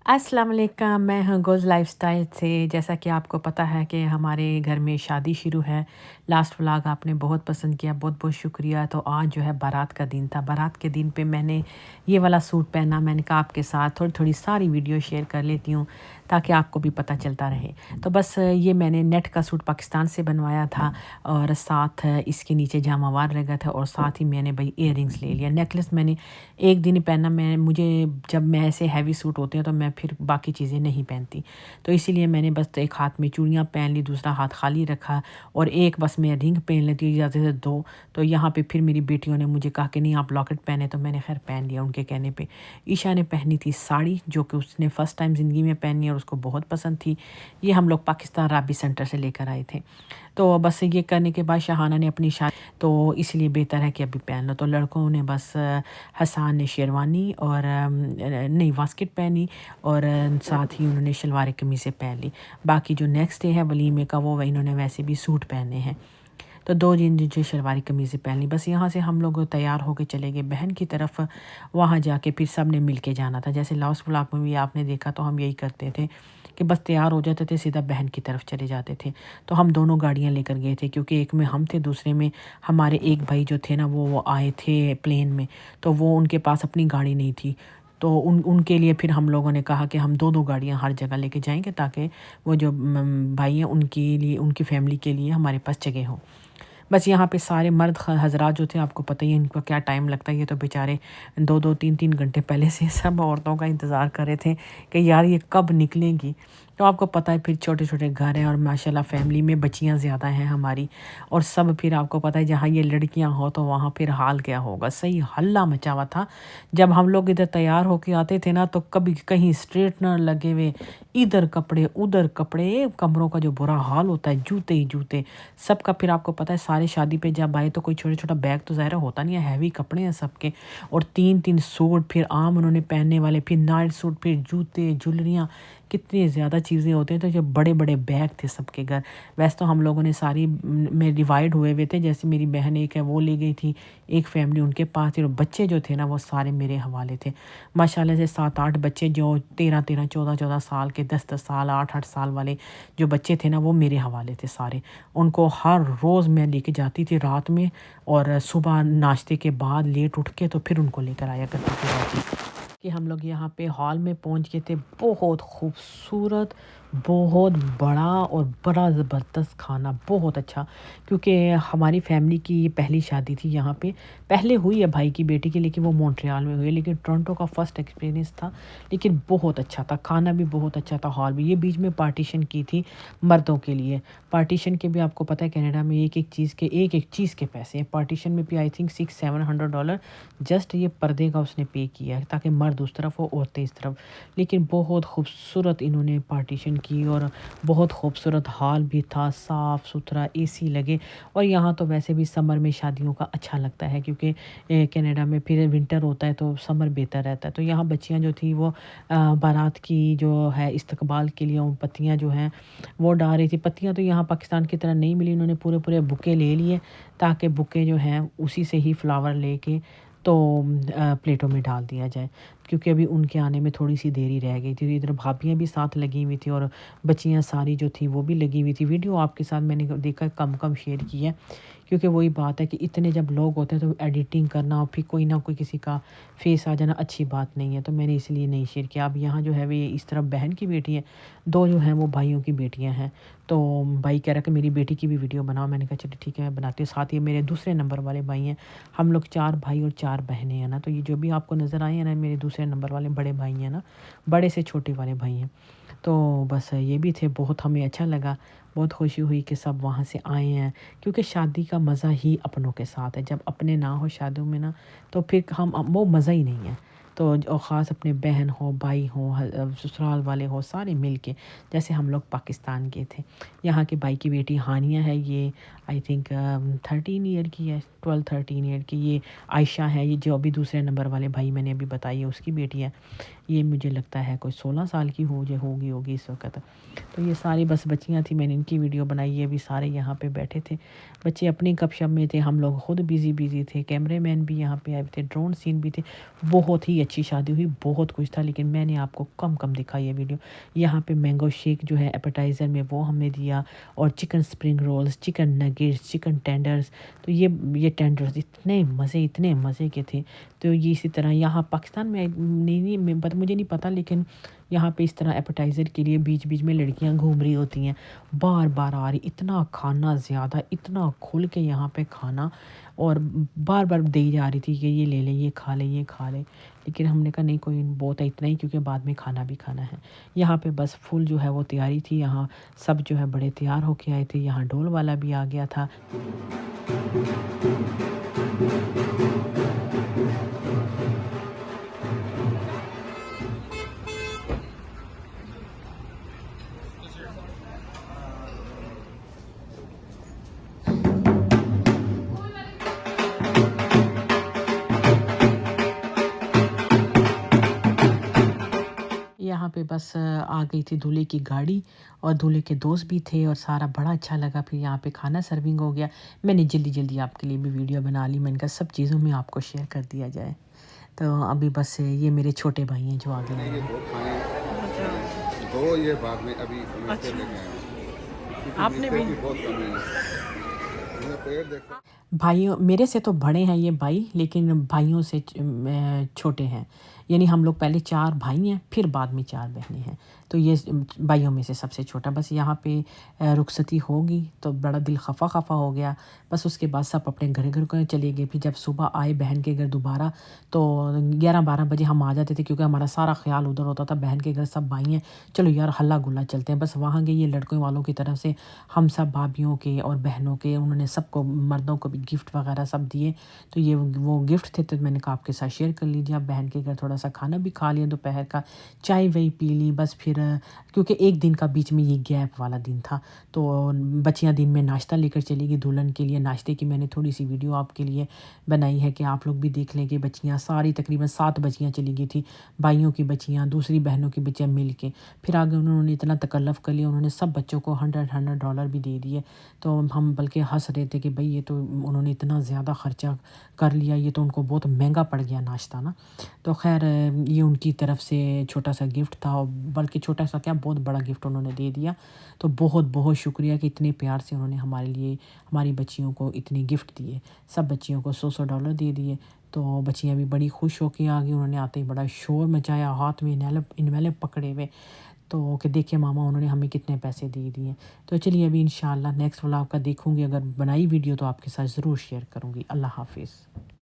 अस्सलाम वालेकुम, मैं हूँ गोज़ लाइफ़स्टाइल से। जैसा कि आपको पता है कि हमारे घर में शादी शुरू है। लास्ट व्लॉग आपने बहुत पसंद किया, बहुत-बहुत शुक्रिया। तो आज जो है बारात का दिन था। बारात के दिन पे मैंने ये वाला सूट पहना। मैंने कहा आपके साथ थोड़ी-थोड़ी सारी वीडियो शेयर कर लेती हूँ ताकि आपको भी पता चलता रहे। तो बस ये मैंने नेट का सूट पाकिस्तान से बनवाया था और साथ इसके नीचे जामावार लगा था और साथ ही मैंने भई इयररिंग्स ले लिया। नेकलेस मैंने एक दिन ही पहना। मुझे जब मैं ऐसे हैवी सूट होते हैं तो मैं फिर बाकी चीज़ें नहीं पहनती। तो इसीलिए मैंने बस एक हाथ में चूड़ियाँ पहन ली, दूसरा हाथ खाली रखा और एक बस मैं रिंग पहन लेती हूँ, ज़्यादा से 2। तो यहाँ पे फिर मेरी बेटियों ने मुझे कहा कि नहीं आप लॉकेट पहने, तो मैंने खैर पहन लिया उनके कहने पे। ईशा ने पहनी थी साड़ी, जो कि उसने फ़र्स्ट टाइम ज़िंदगी में पहनी और उसको बहुत पसंद थी। ये हम लोग पाकिस्तान राबी सेंटर से लेकर आए थे। तो बस ये करने के बाद शाहाना ने अपनी तो इसलिए बेहतर है कि अभी पहन लो। तो लड़कों ने बस हसन ने शेरवानी और नई वास्केट पहनी और साथ ही उन्होंने शलवार कमीज़ें पहन ली। बाकी जो नेक्स्ट डे है वलीमे का, वो इन्होंने वैसे भी सूट पहने हैं। तो 2 दिन जो शलवारी कमीज़ें पहन ली। बस यहाँ से हम लोग तैयार होके चले गए बहन की तरफ। वहाँ जाके फिर सब ने मिल के जाना था। जैसे लास्ट व्लॉग में भी आपने देखा, तो हम यही करते थे कि बस तैयार हो जाते थे, सीधा बहन की तरफ चले जाते थे। तो हम दोनों गाड़ियाँ लेकर गए थे, क्योंकि एक में हम थे, दूसरे में हमारे एक भाई जो थे ना, वो आए थे प्लेन में। तो वो उनके पास अपनी गाड़ी नहीं थी। तो उनके लिए फिर हम लोगों ने कहा कि हम 2-2 गाड़ियाँ हर जगह लेके जाएँगे, ताकि वो जो भाई हैं उनके लिए, उनकी फ़ैमिली के लिए हमारे पास जगह हो। बस यहाँ पे सारे मर्द हज़रात जो थे, आपको पता ही है इनको क्या टाइम लगता है। ये तो बेचारे 2-2 3-3 घंटे पहले से सब औरतों का इंतज़ार कर रहे थे कि यार ये कब निकलेंगी। तो आपको पता है फिर छोटे-छोटे घर हैं और माशाल्लाह फ़ैमिली में बच्चियाँ ज़्यादा हैं हमारी, और सब फिर आपको पता है जहाँ ये लड़कियाँ हो तो वहाँ फिर हाल क्या होगा। सही हल्ला मचा हुआ था। जब हम लोग इधर तैयार होके आते थे ना, तो कभी कहीं स्ट्रेटनर लगे हुए, इधर कपड़े, उधर कपड़े, कमरों का जो बुरा हाल होता है, जूते ही जूते। सबका फिर आपको पता है सारे शादी पे जब आए तो कोई छोटा-छोटा बैग तो ज़ाहिर होता नहीं है, हैवी कपड़े हैं सबके। और 3-3 सूट फिर आम उन्होंने पहनने वाले, फिर नाइट सूट, फिर जूते, ज्वेलरियाँ, कितनी ज़्यादा चीज़ें होती हैं। तो जो बड़े-बड़े बैग थे सबके घर। वैसे तो हम लोगों ने सारी में डिवाइड हुए हुए थे। जैसे मेरी बहन एक है वो ले गई थी, एक फैमिली उनके पास थी और बच्चे जो थे ना वो सारे मेरे हवाले थे। माशाल्लाह से 7-8 बच्चे, जो 13-13, 14-14 साल के, 10-10 साल, 8-8 साल वाले जो बच्चे थे ना, वो मेरे हवाले थे सारे। उनको हर रोज़ मैं लेके जाती थी रात में, और सुबह नाश्ते के बाद लेट उठ के तो फिर उनको लेकर आया करती थी वापस। कि हम लोग यहाँ पे हॉल में पहुँच गए थे। बहुत खूबसूरत, बहुत बड़ा और बड़ा ज़बरदस्त खाना, बहुत अच्छा। क्योंकि हमारी फैमिली की ये पहली शादी थी यहाँ पे। पहले हुई है भाई की बेटी की, लेकिन वो मॉन्ट्रियल में हुई है, लेकिन टोरंटो का फर्स्ट एक्सपीरियंस था। लेकिन बहुत अच्छा था, खाना भी बहुत अच्छा था, हॉल भी। ये बीच में पार्टीशन की थी मर्दों के लिए। पार्टीशन के भी आपको पता है कनाडा में एक-एक चीज़ के पैसे हैं। पार्टीशन में भी आई थिंक $600-700 जस्ट ये पर्दे का उसने पे किया है, ताकि मर्द उस तरफ हो, औरतें इस तरफ। लेकिन बहुत खूबसूरत इन्होंने पार्टीशन की, और बहुत खूबसूरत हॉल भी था, साफ़ सुथरा, एसी लगे। और यहाँ तो वैसे भी समर में शादियों का अच्छा लगता है, क्योंकि कनाडा में फिर विंटर होता है तो समर बेहतर रहता है। तो यहाँ बच्चियाँ जो थी वो बारात की जो है इस्तकबाल के लिए उन पत्तियाँ जो हैं वो डाल रही थी। पत्तियाँ तो यहाँ पाकिस्तान की तरह नहीं मिली, उन्होंने पूरे-पूरे बुके ले लिए, ताकि बुके जो हैं उसी से ही फ्लावर लेके तो प्लेटों में डाल दिया जाए। क्योंकि अभी उनके आने में थोड़ी-सी देरी रह गई थी। इधर भाभियाँ भी साथ लगी हुई थी और बच्चियाँ सारी जो थी वो भी लगी हुई थी। वीडियो आपके साथ मैंने देखा कम-कम शेयर की है, क्योंकि वही बात है कि इतने जब लोग होते हैं तो एडिटिंग करना और फिर कोई ना कोई किसी का फेस आ जाना अच्छी बात नहीं है। तो मैंने इसलिए नहीं शेयर किया। अब यहाँ जो है वो इस तरफ बहन की बेटी है, 2 जो हैं वो भाइयों की बेटियाँ हैं। तो भाई कह रहा कि मेरी बेटी की भी वीडियो बनाओ। मैंने कहा चलिए ठीक है मैं बनाती हूँ। साथ ही मेरे दूसरे नंबर वाले भाई हैं। हम लोग 4 भाई और 4 बहनें हैं ना। तो ये जो भी आपको नज़र आए हैं ना, मेरे दूसरे नंबर वाले बड़े भाई हैं ना, बड़े से छोटे वाले भाई हैं। तो बस ये भी थे, बहुत हमें अच्छा लगा, बहुत खुशी हुई कि सब वहाँ से आए हैं। क्योंकि शादी का मज़ा ही अपनों के साथ है। जब अपने ना हो शादियों में ना, तो फिर हम वो मज़ा ही नहीं है। तो और ख़ास अपने बहन हो, भाई हो, ससुराल वाले हो, सारे मिल के, जैसे हम लोग पाकिस्तान गए थे। यहाँ के भाई की बेटी हानिया है, ये आई थिंक 13 ईयर की है, 12-13 ईयर की। ये आयशा है, ये जो अभी दूसरे नंबर वाले भाई मैंने अभी बताई है, उसकी बेटी है। یہ مجھے لگتا ہے کوئی 16 سال کی ہوگی اس وقت۔ تو یہ ساری بس بچیاں تھیں، میں نے ان کی ویڈیو بنائی، یہ بھی سارے یہاں پہ بیٹھے تھے، بچے اپنی گپ شپ میں تھے، ہم لوگ خود بیزی تھے، کیمرے مین بھی یہاں پہ آئے تھے، ڈرون سین بھی تھے۔ بہت ہی اچھی شادی ہوئی، بہت کچھ تھا، لیکن میں نے آپ کو کم دکھا یہ ویڈیو۔ یہاں پہ مینگو شیک جو ہے ایپیٹائزر میں وہ ہم نے دیا، اور chicken spring rolls, chicken nuggets, chicken tenders. تو یہ ٹینڈرز اتنے مزے کے تھے۔ تو یہ اسی طرح یہاں پاکستان میں مجھے نہیں پتہ، لیکن یہاں پہ اس طرح ایپیٹائزر کے لیے بیچ میں لڑکیاں گھوم رہی ہوتی ہیں، بار آ رہی، اتنا کھانا زیادہ، اتنا کھل کے یہاں پہ کھانا، اور بار دی جا رہی تھی کہ یہ لے لیں، یہ کھا لیں۔ لیکن ہم نے کہا نہیں، کوئی بہت ہے اتنا ہی، کیونکہ بعد میں کھانا بھی کھانا ہے۔ یہاں پہ بس فل جو ہے وہ تیاری تھی، یہاں سب جو ہے بڑے تیار ہو کے آئے تھے، یہاں ڈھول والا بھی آ گیا تھا۔ یہاں پہ بس آ گئی تھی دولہے کی گاڑی، اور دولہے کے دوست بھی تھے، اور سارا بڑا اچھا لگا۔ پھر یہاں پہ کھانا سرونگ ہو گیا، میں نے جلدی آپ کے لیے بھی ویڈیو بنا لی، میں نے کہا سب چیزوں میں آپ کو شیئر کر دیا جائے۔ تو ابھی بس یہ میرے چھوٹے بھائی ہیں جو آگے آئے ہیں۔ دو یہ بعد میں ابھی آپ نے بھی بھائیوں میرے سے تو بڑے ہیں یہ بھائی، لیکن بھائیوں سے چھوٹے ہیں، یعنی ہم لوگ پہلے 4 بھائی ہیں، پھر بعد میں 4 بہنیں ہیں، تو یہ بھائیوں میں سے سب سے چھوٹا۔ بس یہاں پہ رخصتی ہوگی تو بڑا دل خفا ہو گیا، بس اس کے بعد سب اپنے گھر کو چلے گئے۔ پھر جب صبح آئے بہن کے گھر دوبارہ، تو 11-12 بجے ہم آ جاتے تھے، کیونکہ ہمارا سارا خیال ادھر ہوتا تھا، بہن کے گھر سب بھائی ہیں، چلو یار ہلا گلا چلتے ہیں۔ بس وہاں گئے، یہ لڑکوں والوں کی طرف سے ہم سب بھابھیوں کے اور بہنوں کے، انہوں نے سب کو، مردوں کو بھی گفٹ وغیرہ سب دیے۔ تو یہ وہ گفٹ تھے، تو میں نے کہا آپ کے ساتھ شیئر کر لیجیے۔ اب بہن کے گھر تھوڑا سا کھانا بھی کھا لیا دوپہر کا، چائے وہی پی لی، بس پھر کیونکہ ایک دن کا بیچ میں یہ گیپ والا دن تھا، تو بچیاں دن میں ناشتہ لے کر چلی گئی دلہن کے لیے۔ ناشتے کی میں نے تھوڑی سی ویڈیو آپ کے لیے بنائی ہے کہ آپ لوگ بھی دیکھ لیں، کہ بچیاں ساری تقریباً 7 بچیاں چلی گئی تھی، بھائیوں کی بچیاں، دوسری بہنوں کی بچیاں مل کے۔ پھر آگے انہوں نے اتنا تکلف کر لیا، انہوں نے سب بچوں کو $100 بھی دے دیے۔ تو ہم بلکہ ہنس رہے تھے کہ بھئی یہ تو انہوں نے اتنا زیادہ خرچہ کر لیا، یہ تو ان کو بہت مہنگا پڑ گیا ناشتہ نا۔ تو خیر یہ ان کی طرف سے چھوٹا سا گفٹ تھا، بلکہ چھوٹا سا کیا، بہت بڑا گفٹ انہوں نے دے دیا۔ تو بہت شکریہ کہ اتنے پیار سے انہوں نے ہمارے لیے، ہماری بچیوں کو اتنے گفٹ دیے، سب بچیوں کو $100 دے دیے۔ تو بچیاں بھی بڑی خوش ہو کے آ گئی، انہوں نے آتے ہی بڑا شور مچایا، ہاتھ میں انویلپ پکڑے ہوئے، تو کہ دیکھیں ماما انہوں نے ہمیں کتنے پیسے دے دیے۔ تو چلیے ابھی انشاءاللہ نیکسٹ ولاگ کا دیکھوں گی، اگر بنائی ویڈیو تو آپ کے ساتھ ضرور شیئر کروں گی۔ اللہ حافظ۔